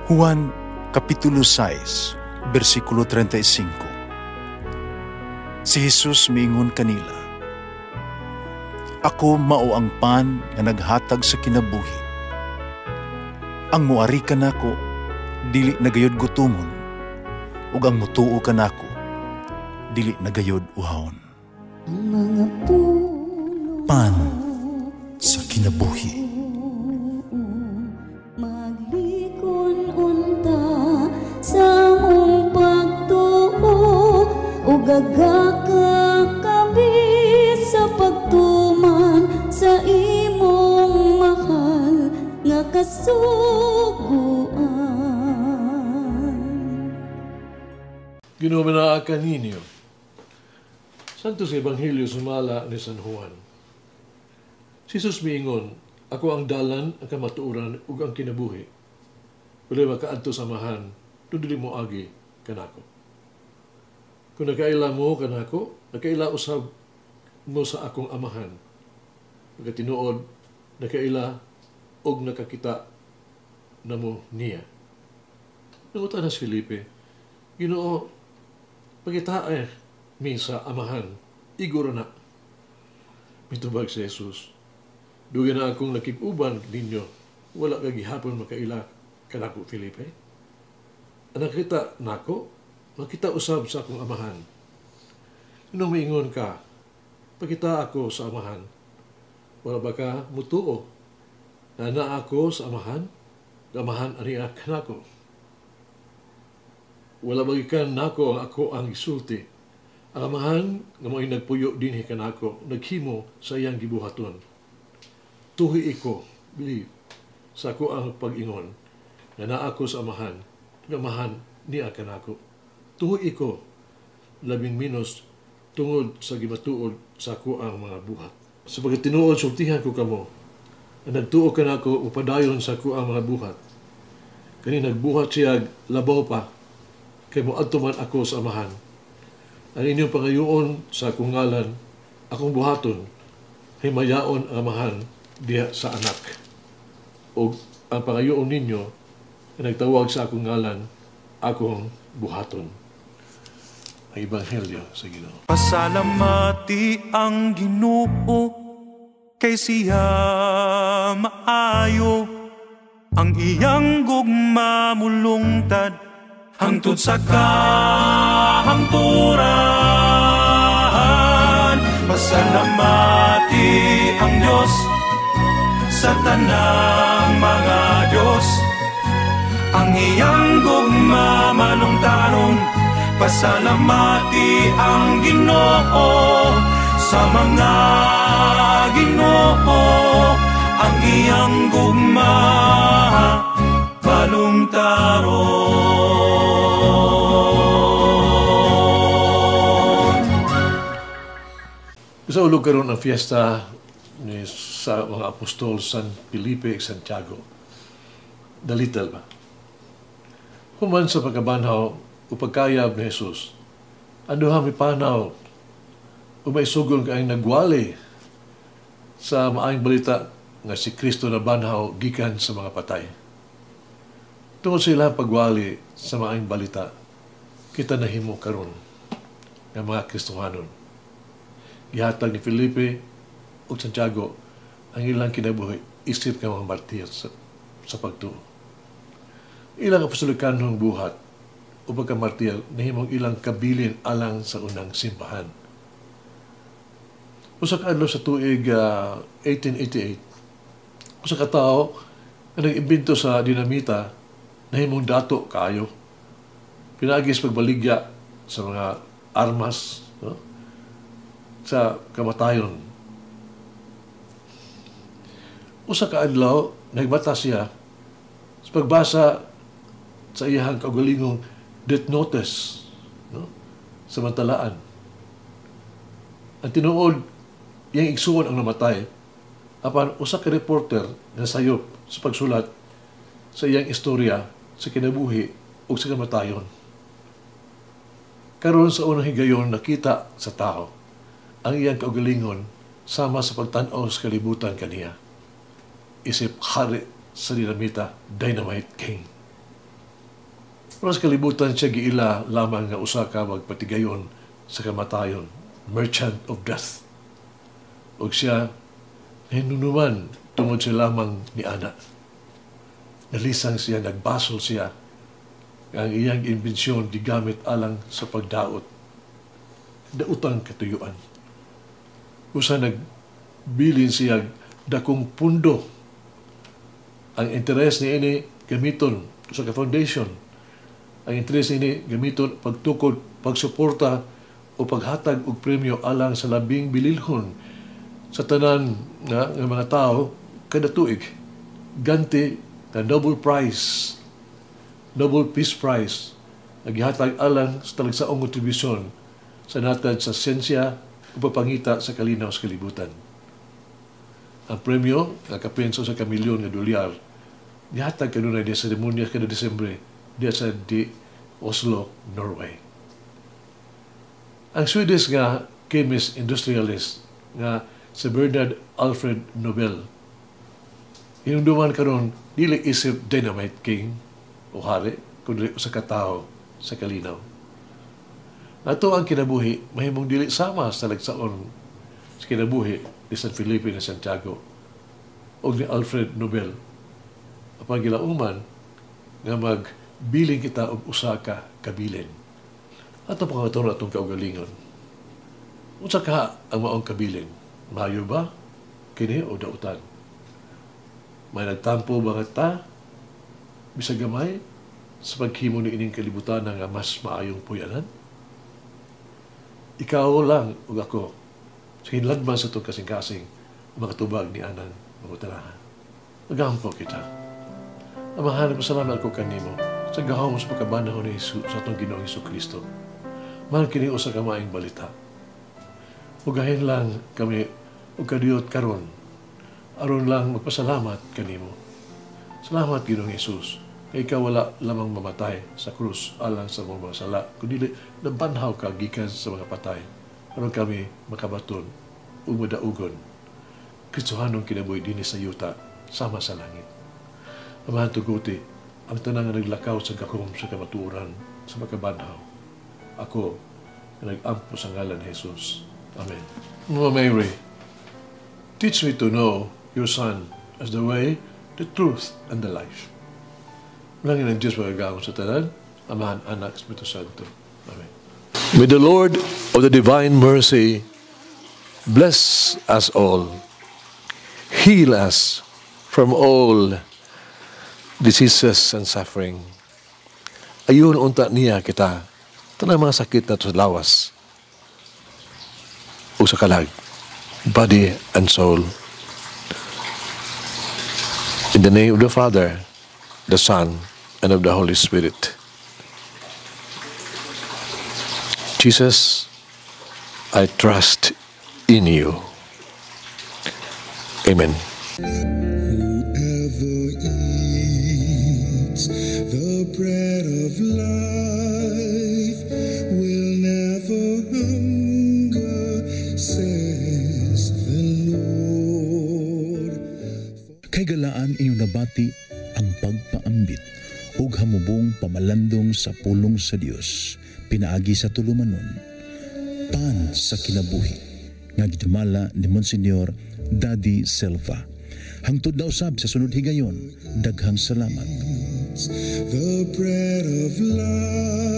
Juan Kapitulo 6, versikulo 35. Si Jesus miingon kanila, "Ako mao ang pan nga naghatag sa kinabuhi. Ang muari kanako dili nagayod gutumon, ug ang mutuo kanako dili nagayod uhawon." Ang mga puno Pan sa kinabuhi. maglikon unta sa mong pagtuo ug gagakabi sa pagtuman sa imong mahal nga kasuguan. Ginumanaakan ninyo. Santo sa Ebanghelyo sumala ni San Juan. Si Jesus miingon, "Ako ang dalan, ang kamatuoran, ug ang kinabuhi. Wala makaadto samahan, dili mo agi kanako. Kung nakaila mo kanako, nakaila usab mo sa akong amahan. Pagkatinuod, nakaila og nakakita namo niya." Nangutan na si Felipe, "Ginoo, pagitae mi sa amahan, iguro na." Mitubag si Jesus, "Dugi na akong nakig-uban ninyo, wala ka gihapon makaila kanako, Felipe. Ang nakita nako, makita usab sa akong amahan. Nung miingon ka, pagkita ako sa amahan, wala ba ka mutuo na naa ako sa amahan, amahan aniya kanako? Wala ba gikan nako ako ang isulti, ang amahan nga mo'y nagpuyo dinhi kanako, naghimo sa iyang gibuhaton. Tuhi iko, believe, sa ako ang pag-ingon, na naa ako sa amahan, nga amahan niya kanako. Tuhi iko, labing minos, tungod sa gimatuod sa ako ang mga buhat. Sa pagkatinuod, sultihan ko kamo, na nagtuo kanako upadayon sa ako ang mga buhat. Kani nagbuhat siya labaw pa, kay moadto man ako sa amahan. Ang inyong pangayoon sa akong ngalan, akong buhaton, himayaon ang amahan diha sa anak. O ang pangayoon ninyo na nagtawag sa akong ngalan, akong buhaton." Ang Ebanghelyo sa Ginoo. Pasalamati ang Ginoo kay siya maayo, ang iyang gugma mulungtad hangtod sa kahangturan. Pasalamati ang Diyos sa tanang mga Diyos, ang iyang gugma malungtaron. Pasalamati ang Ginoo sa mga Ginoo, ang iyang gugma malungtaron. Sa ulog karon ang fiesta ni sa mga apostol San Felipe ug Santiago. Dalital ba? Human sa pagkabanhaw o pagkayab ni Jesus, aduha mi panaw o may sugol kaayong nagwali sa maayong balita nga si Kristo na banhaw gikan sa mga patay. Tungod sa ilang pagwali sa maayong balita, kita nahimo karon nga mga Kristohanon. Gihatag ni Felipe ug Santiago ang ilang kinabuhi isip ka mga martir sa pagtuo. Ilang apostolikanhong buhat o pagkamartir nahimong ilang kabilin alang sa unang simbahan. Usa ka adlaw sa tuig 1888, usa ka tawo nga nag-imbento sa dinamita nahimong dato kayo. Pinagis pagbaligya sa mga armas, no? Sa kamatayon. Usa ka adlaw nagbata siya sa pagbasa sa iyang kaugalingong death notice, no? Samantalaan. Ang tinuod, iyang igsuon ang namatay apan usa ka reporter na sayop sa pagsulat sa iyang istorya sa kinabuhi o sa kamatayon. Karon sa unang higayon nakita sa tao ang iyang kaugalingon sama sa pagtan-aw sa kalibutan kaniya. Isip hari sa dinamita, Dynamite King. Pero sa kalibutan siya giila lamang nga usa ka magpatigayon sa kamatayon, merchant of death. O siya hinunuman tungod siya lamang ni Ana. Nalisang siya, nagbasol siya. Ang iyang imbensyon gigamit alang sa pagdaot. Dautang katuyuan. Usa nagbilin siya dakong pundo. Ang interes ni ini gamiton sa ka-foundation. Ang interes ni ini gamiton pagtukod, pagsuporta o paghatag og premyo alang sa labing bililhon sa tanan nga mga tao kada tuig. Ganti na Nobel Peace Prize na gihatag alang sa talagsaong kontribusyon sa natad sa siyensya o papangita sa kalinaw sa kalibutan. Ang premyo, nga kapenso sa kamilyon nga dolyar, gihatag kanunay di seremonya kada Desembre diya sa Oslo, Norway. Ang Swedish nga chemist industrialist nga si Bernard Alfred Nobel, hinunduman karon dili isip dynamite king o hari, kundi usa ka tawo sa kalinaw. Ato ang kinabuhi, mahimong dili sama sa talagsaon sa kinabuhi ni San Felipe na Santiago o ni Alfred Nobel. Apang gilauman nga magbiling kita og usa ka kabilin. Ato pangatong atong kaugalingon. Unsa ka ang maong kabilin? Mayo ba? Kini o dautan? May nagtampo ba nga ta? Bisag gamay sa paghimo ni ining kalibutan nga mas maayong puyanan? Ikaw lang ug ako sa hinladman sa itong kasing-kasing makatubag ni anang mangutanahan. Magampo kita. Amahan, pasalamat ko kanimo sa gahom sa pagkabanahon ni Jesus sa itong Ginoong Jesucristo. Mahal kini usa ka maayong balita. Ugahin lang kami ug kadiyot karon aron lang magpasalamat kanimo. Salamat Ginoong Jesus. Kay ikaw wala lamang mamatay sa krus alang sa mga sala, kundi nabanhaw ka gikan sa mga patay. Aron kami makabaton ug madaugon. Kristohanong kinabuhi dinhi sa yuta sama sa langit. Amahan tuguti ang tanang nga naglakaw sa gakom sa kamatuoran sa makabanhaw. Ako na nag-ampo sa ngalan ni Jesus. Amen. Mama Mary, teach me to know your Son as the way, the truth, and the life. Malangin ang Diyos magagawin sa tanan, Amahan, Anak, Espiritu Santo. Amen. May the Lord of the divine mercy bless us all, heal us from all diseases and suffering. Ayun unta niya kita, tanang mga sakit na sa lawas, o sa kalag, body and soul. In the name of the Father, the Son, and of the Holy Spirit. Jesus, I trust in you. Amen. Whoever eats the bread of life will never hunger, says the Lord. Kay galaan inyong nabati ang pagpaambit ug hamubong pamalandong sa pulong sa Dios pinaagi sa tulumanon. Pan sa kinabuhi nga gidumala ni Monsignor Daddy Silva. Hangtod na usab sa sunod higayon, daghang salamat. The bread of life.